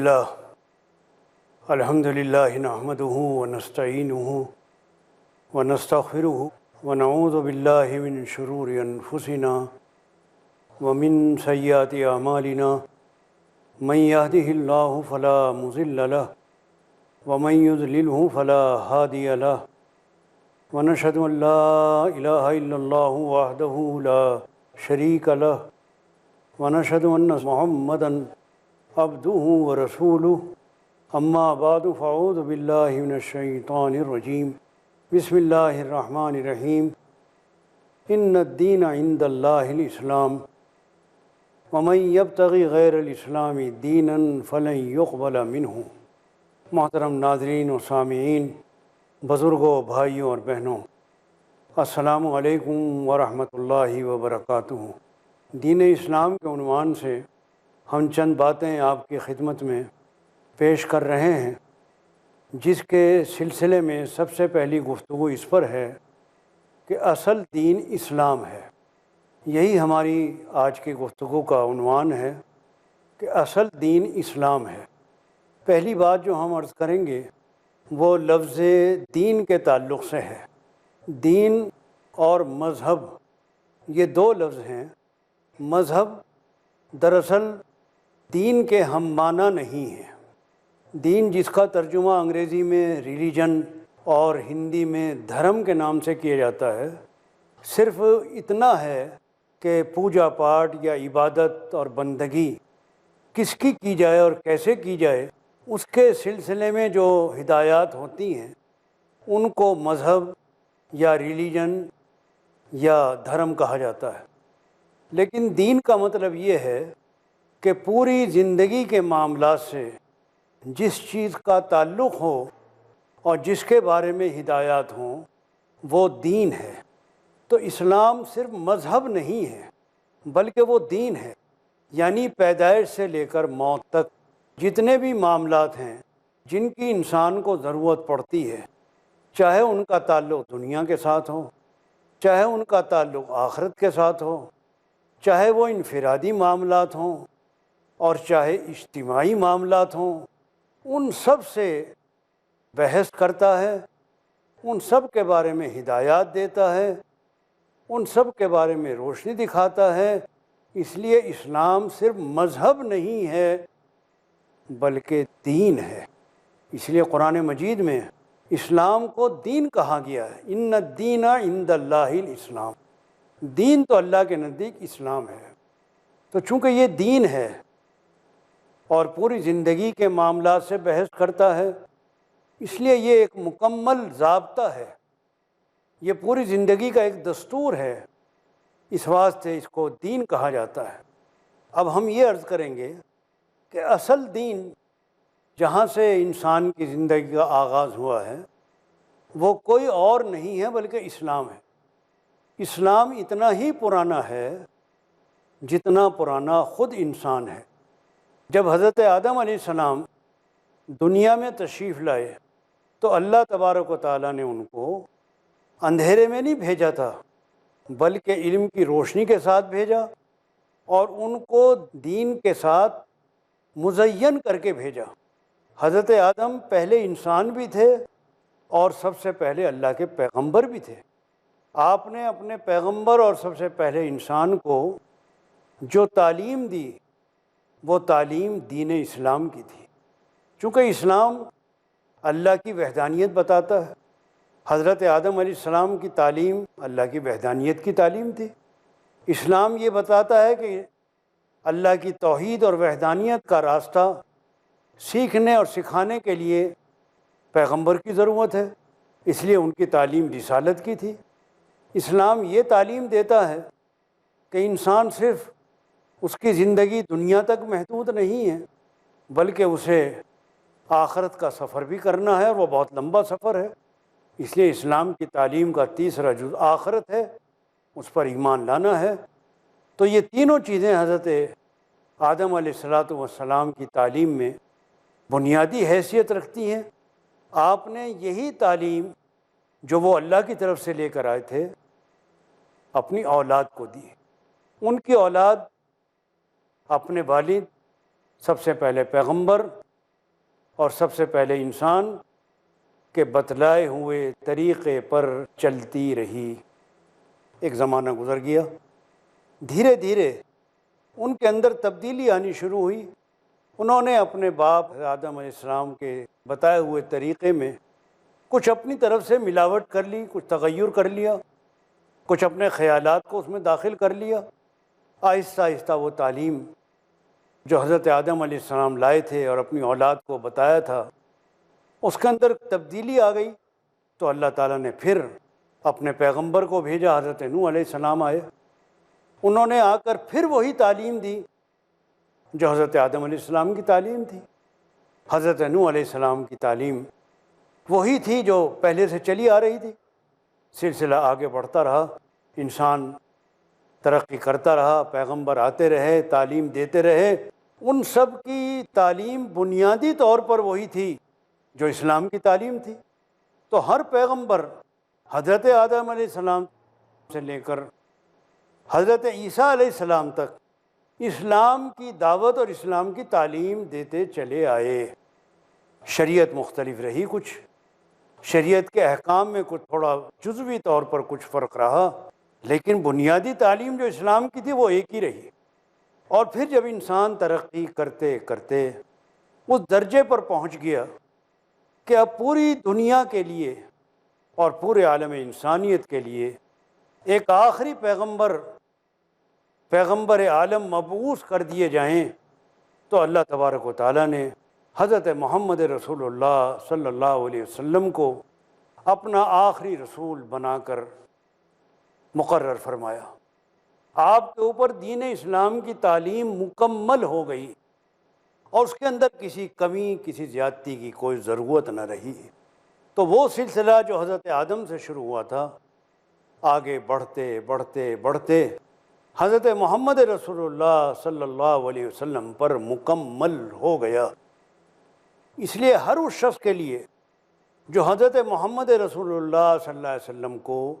لله الحمد لله نحمده ونستعينه ونستغفره ونعوذ بالله من شرور أنفسنا ومن سيئات أعمالنا من يهده الله فلا مضل له ومن يضلله فلا هادي له ونشهد أن لا إله إلا الله وحده لا شريك له ونشهد أن محمدًا عبده ورسوله اما بعد فاعوذ باللہ من الشیطان الرجیم بسم اللہ الرحمن الرحیم ان الدین عند اللہ الاسلام ومن یبتغی غیر الاسلام دینا فلن یقبل منہ۔ محترم ناظرین و سامعین، بزرگوں، بھائیوں اور بہنوں، السلام علیکم ورحمۃ اللہ وبرکاتہ۔ دین اسلام کے عنوان سے ہم چند باتیں آپ کی خدمت میں پیش کر رہے ہیں، جس کے سلسلے میں سب سے پہلی گفتگو اس پر ہے کہ اصل دین اسلام ہے۔ یہی ہماری آج کی گفتگو کا عنوان ہے کہ اصل دین اسلام ہے۔ پہلی بات جو ہم عرض کریں گے وہ لفظ دین کے تعلق سے ہے۔ دین اور مذہب یہ دو لفظ ہیں۔ مذہب دراصل دین کے ہم معنی نہیں ہیں۔ دین جس کا ترجمہ انگریزی میں ریلیجن اور ہندی میں دھرم کے نام سے کیا جاتا ہے، صرف اتنا ہے کہ پوجا پاٹ یا عبادت اور بندگی کس کی جائے اور کیسے کی جائے، اس کے سلسلے میں جو ہدایات ہوتی ہیں ان کو مذہب یا ریلیجن یا دھرم کہا جاتا ہے۔ لیکن دین کا مطلب یہ ہے کہ پوری زندگی کے معاملات سے جس چیز کا تعلق ہو اور جس کے بارے میں ہدایات ہوں وہ دین ہے۔ تو اسلام صرف مذہب نہیں ہے بلکہ وہ دین ہے، یعنی پیدائش سے لے کر موت تک جتنے بھی معاملات ہیں جن کی انسان کو ضرورت پڑتی ہے، چاہے ان کا تعلق دنیا کے ساتھ ہو، چاہے ان کا تعلق آخرت کے ساتھ ہو، چاہے وہ انفرادی معاملات ہوں اور چاہے اجتماعی معاملات ہوں، ان سب سے بحث کرتا ہے، ان سب کے بارے میں ہدایات دیتا ہے، ان سب کے بارے میں روشنی دکھاتا ہے۔ اس لیے اسلام صرف مذہب نہیں ہے بلکہ دین ہے۔ اس لیے قرآن مجید میں اسلام کو دین کہا گیا ہے۔ ان الدین عند اللہ الاسلام، دین تو اللہ کے نزدیک اسلام ہے۔ تو چونکہ یہ دین ہے اور پوری زندگی کے معاملات سے بحث کرتا ہے، اس لیے یہ ایک مکمل ضابطہ ہے، یہ پوری زندگی کا ایک دستور ہے، اس واسطے اس کو دین کہا جاتا ہے۔ اب ہم یہ عرض کریں گے کہ اصل دین جہاں سے انسان کی زندگی کا آغاز ہوا ہے وہ کوئی اور نہیں ہے بلکہ اسلام ہے۔ اسلام اتنا ہی پرانا ہے جتنا پرانا خود انسان ہے۔ جب حضرت آدم علیہ السلام دنیا میں تشریف لائے تو اللہ تبارک و تعالیٰ نے ان کو اندھیرے میں نہیں بھیجا تھا بلکہ علم کی روشنی کے ساتھ بھیجا اور ان کو دین کے ساتھ مزین کر کے بھیجا۔ حضرت آدم پہلے انسان بھی تھے اور سب سے پہلے اللہ کے پیغمبر بھی تھے۔ آپ نے اپنے پیغمبر اور سب سے پہلے انسان کو جو تعلیم دی وہ تعلیم دین اسلام کی تھی۔ چونکہ اسلام اللہ کی وحدانیت بتاتا ہے، حضرت آدم علیہ السلام کی تعلیم اللہ کی وحدانیت کی تعلیم تھی۔ اسلام یہ بتاتا ہے کہ اللہ کی توحید اور وحدانیت کا راستہ سیکھنے اور سکھانے کے لیے پیغمبر کی ضرورت ہے، اس لیے ان کی تعلیم رسالت کی تھی۔ اسلام یہ تعلیم دیتا ہے کہ انسان صرف اس کی زندگی دنیا تک محدود نہیں ہے بلکہ اسے آخرت کا سفر بھی کرنا ہے، اور وہ بہت لمبا سفر ہے۔ اس لیے اسلام کی تعلیم کا تیسرا جز آخرت ہے، اس پر ایمان لانا ہے۔ تو یہ تینوں چیزیں حضرت آدم علیہ السلام کی تعلیم میں بنیادی حیثیت رکھتی ہیں۔ آپ نے یہی تعلیم جو وہ اللہ کی طرف سے لے کر آئے تھے اپنی اولاد کو دی۔ ان کی اولاد اپنے والد، سب سے پہلے پیغمبر اور سب سے پہلے انسان کے بتلائے ہوئے طریقے پر چلتی رہی۔ ایک زمانہ گزر گیا، دھیرے دھیرے ان کے اندر تبدیلی آنی شروع ہوئی۔ انہوں نے اپنے باپ آدم علیہ السلام کے بتائے ہوئے طریقے میں کچھ اپنی طرف سے ملاوٹ کر لی، کچھ تغیر کر لیا، کچھ اپنے خیالات کو اس میں داخل کر لیا۔ آہستہ آہستہ وہ تعلیم جو حضرت آدم علیہ السلام لائے تھے اور اپنی اولاد کو بتایا تھا، اس کے اندر تبدیلی آ گئی۔ تو اللہ تعالیٰ نے پھر اپنے پیغمبر کو بھیجا، حضرت نوح علیہ السلام آئے۔ انہوں نے آ کر پھر وہی تعلیم دی جو حضرت آدم علیہ السلام کی تعلیم تھی۔ حضرت نوح علیہ السلام کی تعلیم وہی تھی جو پہلے سے چلی آ رہی تھی۔ سلسلہ آگے بڑھتا رہا، انسان ترقی کرتا رہا، پیغمبر آتے رہے، تعلیم دیتے رہے۔ ان سب کی تعلیم بنیادی طور پر وہی تھی جو اسلام کی تعلیم تھی۔ تو ہر پیغمبر حضرت آدم علیہ السلام سے لے کر حضرت عیسیٰ علیہ السلام تک اسلام کی دعوت اور اسلام کی تعلیم دیتے چلے آئے۔ شریعت مختلف رہی، کچھ شریعت کے احکام میں کچھ تھوڑا جزوی طور پر کچھ فرق رہا، لیکن بنیادی تعلیم جو اسلام کی تھی وہ ایک ہی رہی۔ اور پھر جب انسان ترقی کرتے کرتے اس درجے پر پہنچ گیا کہ اب پوری دنیا کے لیے اور پورے عالم انسانیت کے لیے ایک آخری پیغمبر عالم مبعوث کر دیے جائیں، تو اللہ تبارک و تعالیٰ نے حضرت محمد رسول اللہ صلی اللہ علیہ وسلم کو اپنا آخری رسول بنا کر مقرر فرمایا۔ آپ کے اوپر دین اسلام کی تعلیم مکمل ہو گئی اور اس کے اندر کسی کمی، کسی زیادتی کی کوئی ضرورت نہ رہی۔ تو وہ سلسلہ جو حضرت آدم سے شروع ہوا تھا، آگے بڑھتے بڑھتے بڑھتے حضرت محمد رسول اللہ صلی اللہ علیہ وسلم پر مکمل ہو گیا۔ اس لیے ہر اس شخص کے لیے جو حضرت محمد رسول اللہ صلی اللہ علیہ وسلم کو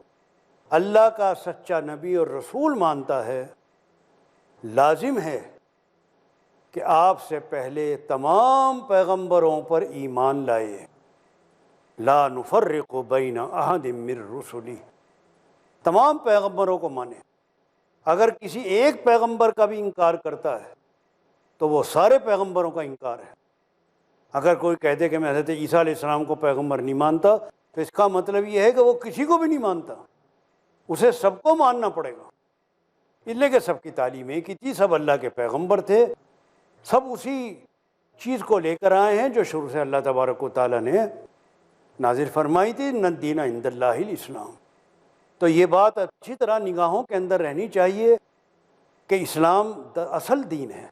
اللہ کا سچا نبی اور رسول مانتا ہے، لازم ہے کہ آپ سے پہلے تمام پیغمبروں پر ایمان لائے۔ لا نفرق بین احد من رسلی، تمام پیغمبروں کو مانے۔ اگر کسی ایک پیغمبر کا بھی انکار کرتا ہے تو وہ سارے پیغمبروں کا انکار ہے۔ اگر کوئی کہتے کہ میں حضرت عیسیٰ علیہ السلام کو پیغمبر نہیں مانتا، تو اس کا مطلب یہ ہے کہ وہ کسی کو بھی نہیں مانتا، اسے سب کو ماننا پڑے گا۔ اس لیے کہ سب کی تعلیم ایک ہی تھی، سب اللہ کے پیغمبر تھے، سب اسی چیز کو لے کر آئے ہیں جو شروع سے اللہ تبارک و تعالیٰ نے نازل فرمائی تھی، ان الدین عند اللہ الاسلام۔ تو یہ بات اچھی طرح نگاہوں کے اندر رہنی چاہیے کہ اسلام اصل دین ہے،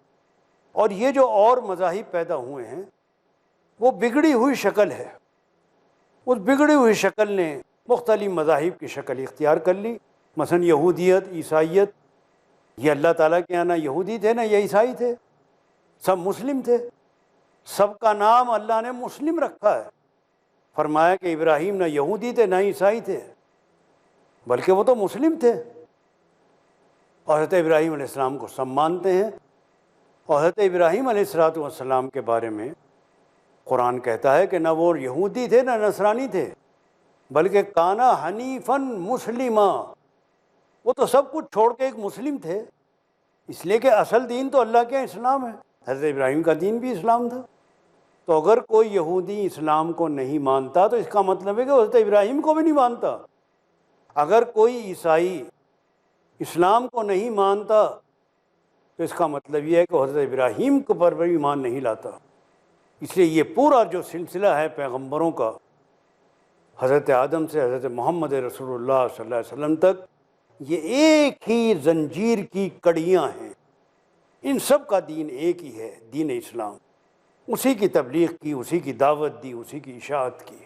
اور یہ جو اور مذاہب پیدا ہوئے ہیں وہ بگڑی ہوئی شکل ہے۔ اس بگڑی ہوئی شکل نے مختلف مذاہب کی شکل اختیار کر لی، مثلا یہودیت، عیسائیت۔ یہ اللہ تعالیٰ کے یہاں نہ یہودی تھے نہ یہ عیسائی تھے، سب مسلم تھے۔ سب کا نام اللہ نے مسلم رکھا ہے۔ فرمایا کہ ابراہیم نہ یہودی تھے نہ عیسائی تھے، بلکہ وہ تو مسلم تھے۔ اور حضرت ابراہیم علیہ السلام کو سب مانتے ہیں۔ اور حضرت ابراہیم علیہ السلام کے بارے میں قرآن کہتا ہے کہ نہ وہ یہودی تھے نہ نصرانی تھے، بلکہ کانا حنیفاً مسلمہ، وہ تو سب کچھ چھوڑ کے ایک مسلم تھے، اس لیے کہ اصل دین تو اللہ کے اسلام ہے۔ حضرت ابراہیم کا دین بھی اسلام تھا۔ تو اگر کوئی یہودی اسلام کو نہیں مانتا تو اس کا مطلب ہے کہ حضرت ابراہیم کو بھی نہیں مانتا۔ اگر کوئی عیسائی اسلام کو نہیں مانتا تو اس کا مطلب یہ ہے کہ حضرت ابراہیم کے پر بھی ایمان نہیں لاتا۔ اس لیے یہ پورا جو سلسلہ ہے پیغمبروں کا، حضرت آدم سے حضرت محمد رسول اللہ صلی اللہ علیہ وسلم تک، یہ ایک ہی زنجیر کی کڑیاں ہیں۔ ان سب کا دین ایک ہی ہے، دین اسلام۔ اسی کی تبلیغ کی، اسی کی دعوت دی، اسی کی اشاعت کی۔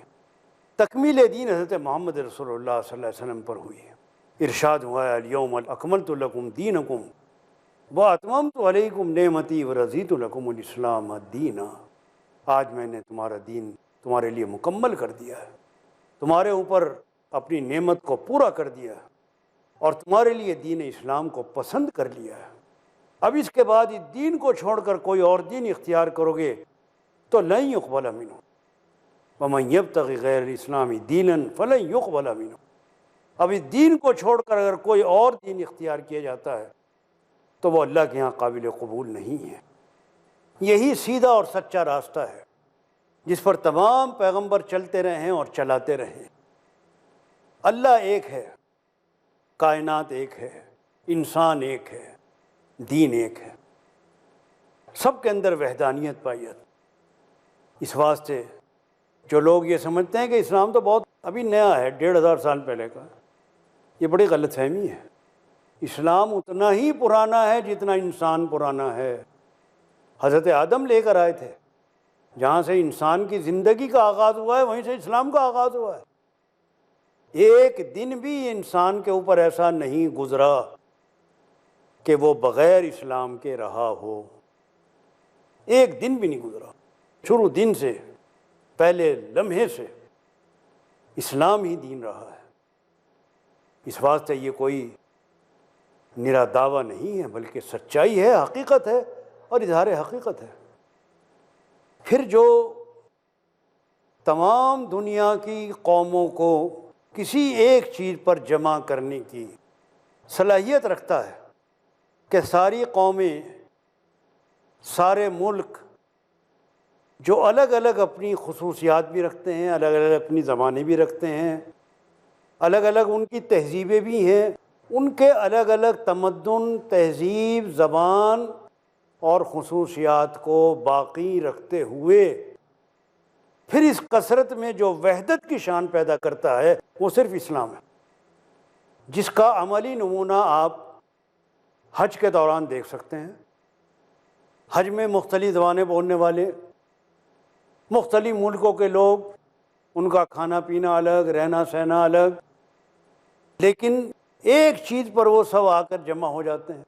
تکمیل دین حضرت محمد رسول اللہ صلی اللہ علیہ وسلم پر ہوئی ہے۔ ارشاد ہوا ہے الیوم اکملت لکم دینکم واتممت علیکم نعمتی ورضیت لکم الاسلام دینا۔ آج میں نے تمہارا دین تمہارے لیے مکمل کر دیا ہے، تمہارے اوپر اپنی نعمت کو پورا کر دیا ہے، اور تمہارے لیے دین اسلام کو پسند کر لیا ہے۔ اب اس کے بعد اس دین کو چھوڑ کر کوئی اور دین اختیار کرو گے تو لن يقبل منه ومن يبتغي غیر الاسلام دینا فلن يقبل منه۔ اب اس دین کو چھوڑ کر اگر کوئی اور دین اختیار کیا جاتا ہے تو وہ اللہ کے ہاں قابل قبول نہیں ہے۔ یہی سیدھا اور سچا راستہ ہے جس پر تمام پیغمبر چلتے رہے ہیں اور چلاتے رہے ہیں۔ اللہ ایک ہے، کائنات ایک ہے، انسان ایک ہے، دین ایک ہے، سب کے اندر وحدانیت پائی جاتی۔ اس واسطے جو لوگ یہ سمجھتے ہیں کہ اسلام تو بہت ابھی نیا ہے، 1500 سال پہلے کا، یہ بڑی غلط فہمی ہے۔ اسلام اتنا ہی پرانا ہے جتنا انسان پرانا ہے۔ حضرت آدم لے کر آئے تھے، جہاں سے انسان کی زندگی کا آغاز ہوا ہے وہیں سے اسلام کا آغاز ہوا ہے۔ ایک دن بھی انسان کے اوپر ایسا نہیں گزرا کہ وہ بغیر اسلام کے رہا ہو، ایک دن بھی نہیں گزرا۔ شروع دن سے، پہلے لمحے سے اسلام ہی دین رہا ہے۔ اس واسطے یہ کوئی نرا دعویٰ نہیں ہے بلکہ سچائی ہے، حقیقت ہے اور اظہار حقیقت ہے۔ پھر جو تمام دنیا کی قوموں کو کسی ایک چیز پر جمع کرنے کی صلاحیت رکھتا ہے کہ ساری قومیں، سارے ملک جو الگ الگ اپنی خصوصیات بھی رکھتے ہیں، الگ الگ اپنی زبانیں بھی رکھتے ہیں، الگ الگ ان کی تہذیبیں بھی ہیں، ان کے الگ الگ تمدن، تہذیب، زبان اور خصوصیات کو باقی رکھتے ہوئے پھر اس کثرت میں جو وحدت کی شان پیدا کرتا ہے وہ صرف اسلام ہے، جس کا عملی نمونہ آپ حج کے دوران دیکھ سکتے ہیں۔ حج میں مختلف زبانیں بولنے والے، مختلف ملکوں کے لوگ، ان کا کھانا پینا الگ، رہنا سہنا الگ، لیکن ایک چیز پر وہ سب آ کر جمع ہو جاتے ہیں۔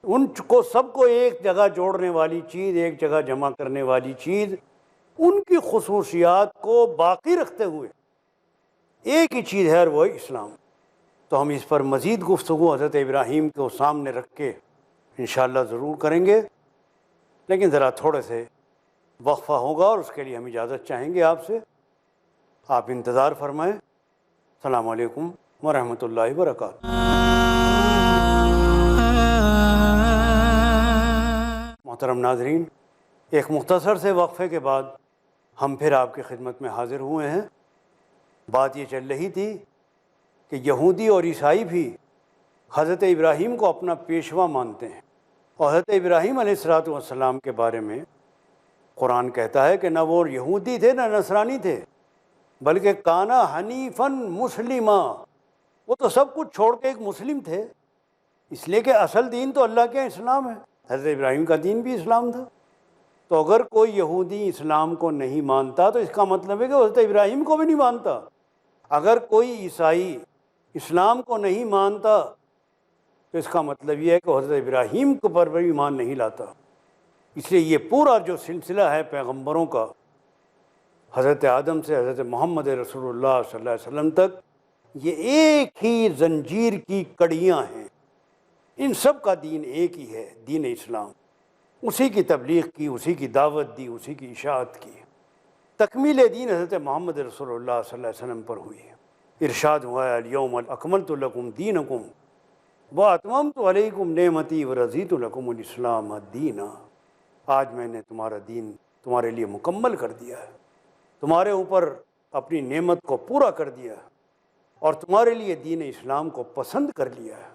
ان کو سب کو ایک جگہ جوڑنے والی چیز، ایک جگہ جمع کرنے والی چیز، ان کی خصوصیات کو باقی رکھتے ہوئے ایک ہی چیز ہے اور وہ اسلام۔ تو ہم اس پر مزید گفتگو حضرت ابراہیم کو سامنے رکھ کے انشاءاللہ ضرور کریں گے، لیکن ذرا تھوڑے سے وقفہ ہوگا اور اس کے لیے ہم اجازت چاہیں گے آپ سے۔ آپ انتظار فرمائیں۔ السلام علیکم ورحمۃ اللہ وبرکاتہ۔ محترم ناظرین، ایک مختصر سے وقفے کے بعد ہم پھر آپ کی خدمت میں حاضر ہوئے ہیں۔ بات یہ چل رہی تھی کہ یہودی اور عیسائی بھی حضرت ابراہیم کو اپنا پیشوا مانتے ہیں، اور حضرت ابراہیم علیہ السلام کے بارے میں قرآن کہتا ہے کہ نہ وہ یہودی تھے نہ نصرانی تھے، بلکہ کانا حنیفاً مسلمہ، وہ تو سب کچھ چھوڑ کے ایک مسلم تھے، اس لیے کہ اصل دین تو اللہ کے اسلام ہے۔ حضرت ابراہیم کا دین بھی اسلام تھا۔ تو اگر کوئی یہودی اسلام کو نہیں مانتا تو اس کا مطلب ہے کہ حضرت ابراہیم کو بھی نہیں مانتا۔ اگر کوئی عیسائی اسلام کو نہیں مانتا تو اس کا مطلب یہ ہے کہ حضرت ابراہیم کو پر بھی ایمان نہیں لاتا۔ اس لیے یہ پورا جو سلسلہ ہے پیغمبروں کا، حضرت آدم سے حضرت محمد رسول اللہ صلی اللہ علیہ وسلم تک، یہ ایک ہی زنجیر کی کڑیاں ہیں۔ ان سب کا دین ایک ہی ہے، دین اسلام۔ اسی کی تبلیغ کی، اسی کی دعوت دی، اسی کی اشاعت کی۔ تکمیل دین حضرت محمد رسول اللہ صلی اللہ علیہ وسلم پر ہوئی ہے۔ ارشاد ہوا ہے الیوم اکملت لکم دینکم واتممت علیکم نعمتی ورضیت لکم الاسلام دینا۔ آج میں نے تمہارا دین تمہارے لیے مکمل کر دیا ہے، تمہارے اوپر اپنی نعمت کو پورا کر دیا ہے اور تمہارے لیے دین اسلام کو پسند کر لیا ہے۔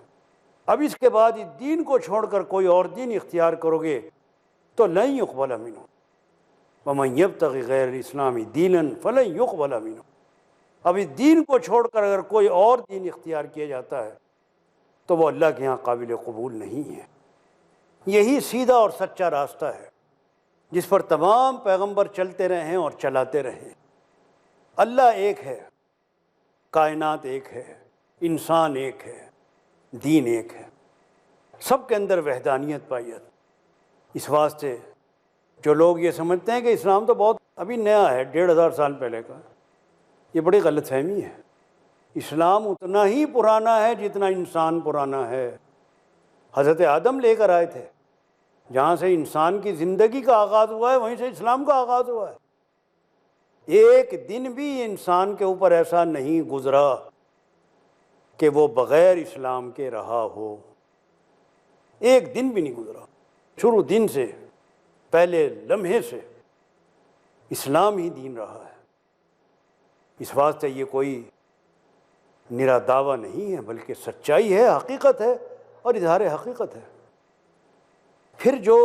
اب اس کے بعد اس دین کو چھوڑ کر کوئی اور دین اختیار کرو گے تو لن يقبل منه ومن يبتغي غیر الاسلام دینا فلن يقبل منه۔ اب اس دین کو چھوڑ کر اگر کوئی اور دین اختیار کیا جاتا ہے تو وہ اللہ کے ہاں قابل قبول نہیں ہے۔ یہی سیدھا اور سچا راستہ ہے جس پر تمام پیغمبر چلتے رہے ہیں اور چلاتے رہے۔ اللہ ایک ہے، کائنات ایک ہے، انسان ایک ہے، دین ایک ہے، سب کے اندر وحدانیت پائی جاتی۔ اس واسطے جو لوگ یہ سمجھتے ہیں کہ اسلام تو بہت ابھی نیا ہے، 1500 سال پہلے کا، یہ بڑی غلط فہمی ہے۔ اسلام اتنا ہی پرانا ہے جتنا انسان پرانا ہے۔ حضرت آدم لے کر آئے تھے، جہاں سے انسان کی زندگی کا آغاز ہوا ہے وہیں سے اسلام کا آغاز ہوا ہے۔ ایک دن بھی انسان کے اوپر ایسا نہیں گزرا کہ وہ بغیر اسلام کے رہا ہو، ایک دن بھی نہیں گزرا۔ شروع دن سے، پہلے لمحے سے اسلام ہی دین رہا ہے۔ اس واسطے یہ کوئی نرا دعویٰ نہیں ہے بلکہ سچائی ہے، حقیقت ہے اور اظہار حقیقت ہے۔ پھر جو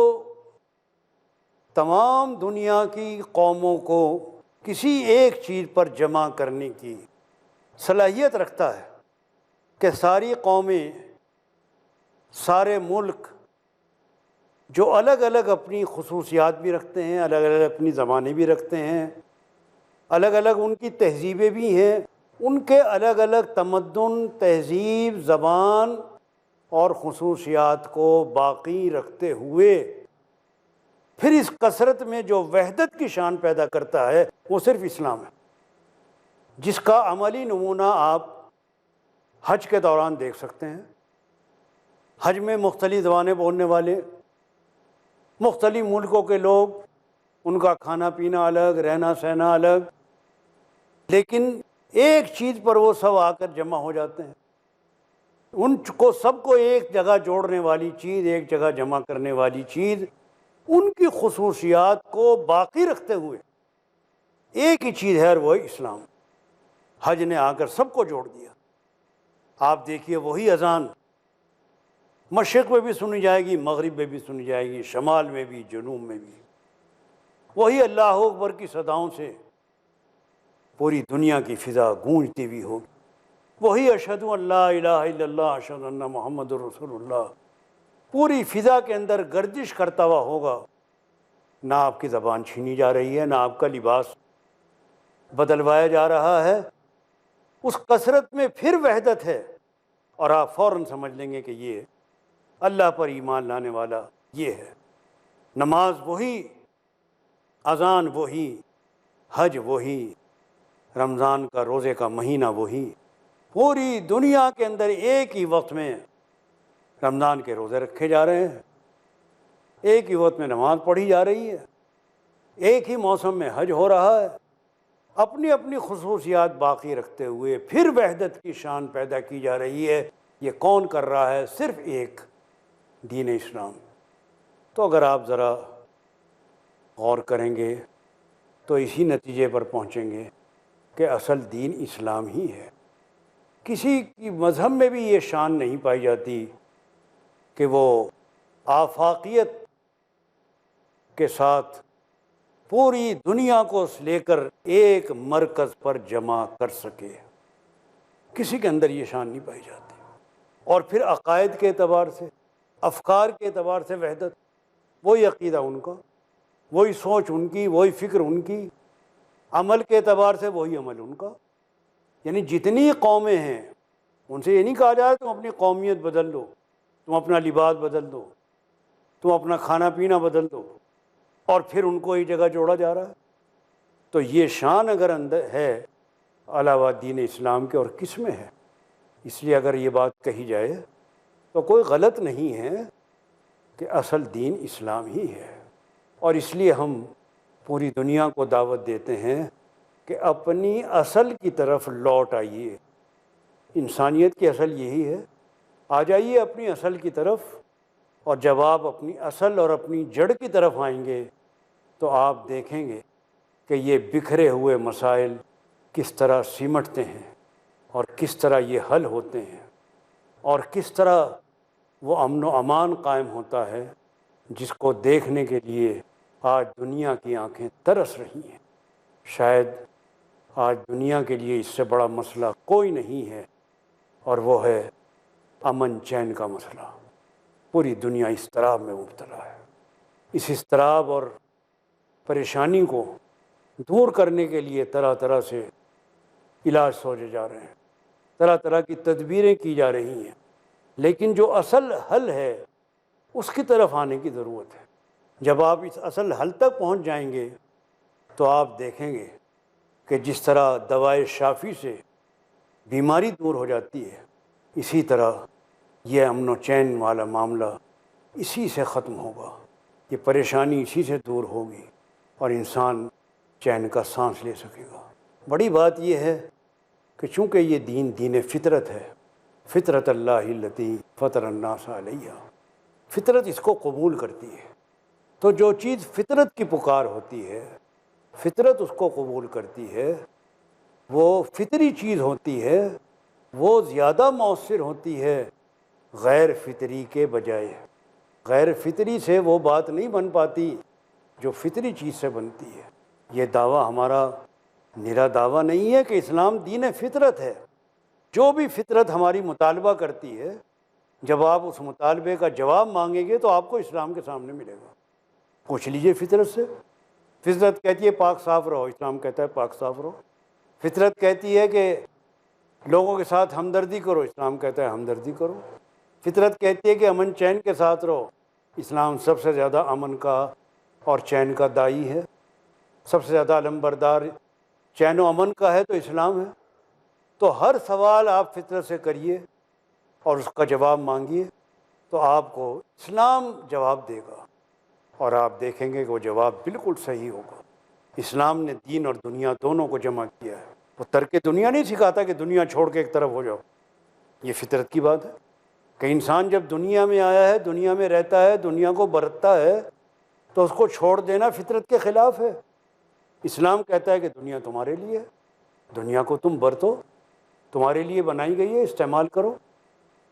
تمام دنیا کی قوموں کو کسی ایک چیز پر جمع کرنے کی صلاحیت رکھتا ہے کہ ساری قومیں، سارے ملک جو الگ الگ اپنی خصوصیات بھی رکھتے ہیں، الگ الگ اپنی زبانیں بھی رکھتے ہیں، الگ الگ ان کی تہذیبیں بھی ہیں، ان کے الگ الگ تمدن، تہذیب، زبان اور خصوصیات کو باقی رکھتے ہوئے پھر اس کثرت میں جو وحدت کی شان پیدا کرتا ہے وہ صرف اسلام ہے، جس کا عملی نمونہ آپ حج کے دوران دیکھ سکتے ہیں۔ حج میں مختلف زبانیں بولنے والے، مختلف ملکوں کے لوگ، ان کا کھانا پینا الگ، رہنا سہنا الگ، لیکن ایک چیز پر وہ سب آ کر جمع ہو جاتے ہیں۔ ان کو سب کو ایک جگہ جوڑنے والی چیز، ایک جگہ جمع کرنے والی چیز، ان کی خصوصیات کو باقی رکھتے ہوئے ایک ہی چیز ہے اور وہ اسلام۔ حج نے آ کر سب کو جوڑ دیا۔ آپ دیکھیے وہی اذان مشرق میں بھی سنی جائے گی، مغرب میں بھی سنی جائے گی، شمال میں بھی، جنوب میں بھی۔ وہی اللہ اکبر کی صداؤں سے پوری دنیا کی فضا گونجتی ہوئی ہوگی۔ وہی اشہد ان لا الہ الا اللہ اشہد ان محمد رسول اللہ پوری فضا کے اندر گردش کرتا ہوا ہوگا۔ نہ آپ کی زبان چھینی جا رہی ہے، نہ آپ کا لباس بدلوایا جا رہا ہے۔ اس کثرت میں پھر وحدت ہے اور آپ فوراً سمجھ لیں گے کہ یہ اللہ پر ایمان لانے والا یہ ہے۔ نماز وہی، اذان وہی، حج وہی، رمضان کا روزے کا مہینہ وہی۔ پوری دنیا کے اندر ایک ہی وقت میں رمضان کے روزے رکھے جا رہے ہیں، ایک ہی وقت میں نماز پڑھی جا رہی ہے، ایک ہی موسم میں حج ہو رہا ہے۔ اپنی اپنی خصوصیات باقی رکھتے ہوئے پھر وحدت کی شان پیدا کی جا رہی ہے۔ یہ کون کر رہا ہے؟ صرف ایک، دین اسلام۔ تو اگر آپ ذرا غور کریں گے تو اسی نتیجے پر پہنچیں گے کہ اصل دین اسلام ہی ہے۔ کسی کی مذہب میں بھی یہ شان نہیں پائی جاتی کہ وہ آفاقیت کے ساتھ پوری دنیا کو لے کر ایک مرکز پر جمع کر سکے۔ کسی کے اندر یہ شان نہیں پائی جاتی۔ اور پھر عقائد کے اعتبار سے، افکار کے اعتبار سے وحدت، وہی عقیدہ ان کا، وہی سوچ ان کی، وہی فکر ان کی، عمل کے اعتبار سے وہی عمل ان کا۔ یعنی جتنی قومیں ہیں ان سے یہ نہیں کہا جائے تم اپنی قومیت بدل دو، تم اپنا لباس بدل دو، تم اپنا کھانا پینا بدل دو، اور پھر ان کو ایک جگہ جوڑا جا رہا ہے۔ تو یہ شان اگر اندر ہے علاوہ دین اسلام کے اور کس میں ہے؟ اس لیے اگر یہ بات کہی جائے تو کوئی غلط نہیں ہے کہ اصل دین اسلام ہی ہے۔ اور اس لیے ہم پوری دنیا کو دعوت دیتے ہیں کہ اپنی اصل کی طرف لوٹ آئیے۔ انسانیت کی اصل یہی ہے، آ جائیے اپنی اصل کی طرف، اور جب آپ اپنی اصل اور اپنی جڑ کی طرف آئیں گے تو آپ دیکھیں گے کہ یہ بکھرے ہوئے مسائل کس طرح سمٹتے ہیں اور کس طرح یہ حل ہوتے ہیں، اور کس طرح وہ امن و امان قائم ہوتا ہے جس کو دیکھنے کے لیے آج دنیا کی آنکھیں ترس رہی ہیں۔ شاید آج دنیا کے لیے اس سے بڑا مسئلہ کوئی نہیں ہے، اور وہ ہے امن چین کا مسئلہ۔ پوری دنیا اضطراب میں مبتلا ہے۔ اس اضطراب اور پریشانی کو دور کرنے کے لیے طرح طرح سے علاج سوچے جا رہے ہیں، طرح طرح کی تدبیریں کی جا رہی ہیں، لیکن جو اصل حل ہے اس کی طرف آنے کی ضرورت ہے۔ جب آپ اس اصل حل تک پہنچ جائیں گے تو آپ دیکھیں گے کہ جس طرح دوائے شافی سے بیماری دور ہو جاتی ہے، اسی طرح یہ امن و چین والا معاملہ اسی سے ختم ہوگا۔ یہ پریشانی اسی سے دور ہوگی اور انسان چین کا سانس لے سکے گا۔ بڑی بات یہ ہے کہ چونکہ یہ دین فطرت ہے، فطرت اللہ التی فطر الناس علیہ، فطرت اس کو قبول کرتی ہے۔ تو جو چیز فطرت کی پکار ہوتی ہے، فطرت اس کو قبول کرتی ہے، وہ فطری چیز ہوتی ہے، وہ زیادہ مؤثر ہوتی ہے غیر فطری کے بجائے۔ غیر فطری سے وہ بات نہیں بن پاتی جو فطری چیز سے بنتی ہے۔ یہ دعویٰ ہمارا نرا دعویٰ نہیں ہے کہ اسلام دین فطرت ہے۔ جو بھی فطرت ہماری مطالبہ کرتی ہے، جب آپ اس مطالبے کا جواب مانگیں گے تو آپ کو اسلام کے سامنے ملے گا۔ پوچھ لیجئے فطرت سے۔ فطرت کہتی ہے پاک صاف رہو، اسلام کہتا ہے پاک صاف رہو۔ فطرت کہتی ہے کہ لوگوں کے ساتھ ہمدردی کرو، اسلام کہتا ہے ہمدردی کرو۔ فطرت کہتی ہے کہ امن چین کے ساتھ رہو، اسلام سب سے زیادہ امن کا اور چین کا داعی ہے۔ سب سے زیادہ علمبردار چین و امن کا ہے تو اسلام ہے۔ تو ہر سوال آپ فطرت سے کریے اور اس کا جواب مانگیے تو آپ کو اسلام جواب دے گا، اور آپ دیکھیں گے کہ وہ جواب بالکل صحیح ہوگا۔ اسلام نے دین اور دنیا دونوں کو جمع کیا ہے۔ وہ ترک دنیا نہیں سکھاتا کہ دنیا چھوڑ کے ایک طرف ہو جاؤ۔ یہ فطرت کی بات ہے کہ انسان جب دنیا میں آیا ہے، دنیا میں رہتا ہے، دنیا کو برتتا ہے، تو اس کو چھوڑ دینا فطرت کے خلاف ہے۔ اسلام کہتا ہے کہ دنیا تمہارے لیے ہے، دنیا کو تم برتو، تمہارے لیے بنائی گئی ہے، استعمال کرو۔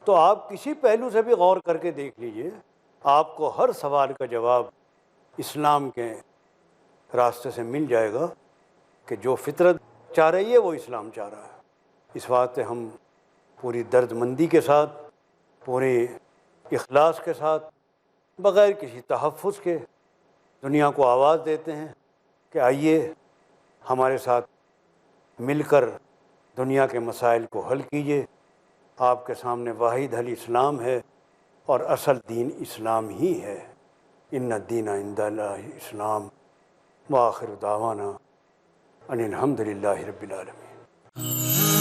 تو آپ کسی پہلو سے بھی غور کر کے دیکھ لیجئے، آپ کو ہر سوال کا جواب اسلام کے راستے سے مل جائے گا کہ جو فطرت چاہ رہی ہے وہ اسلام چاہ رہا ہے۔ اس واسطے ہم پوری درد مندی کے ساتھ، پورے اخلاص کے ساتھ، بغیر کسی تحفظ کے دنیا کو آواز دیتے ہیں کہ آئیے ہمارے ساتھ مل کر دنیا کے مسائل کو حل کیجیے۔ آپ کے سامنے واحد حل اسلام ہے اور اصل دین اسلام ہی ہے۔ ان الدین عند اللہ اسلام وآخر دعوانا ان الحمد للہ رب العالمین۔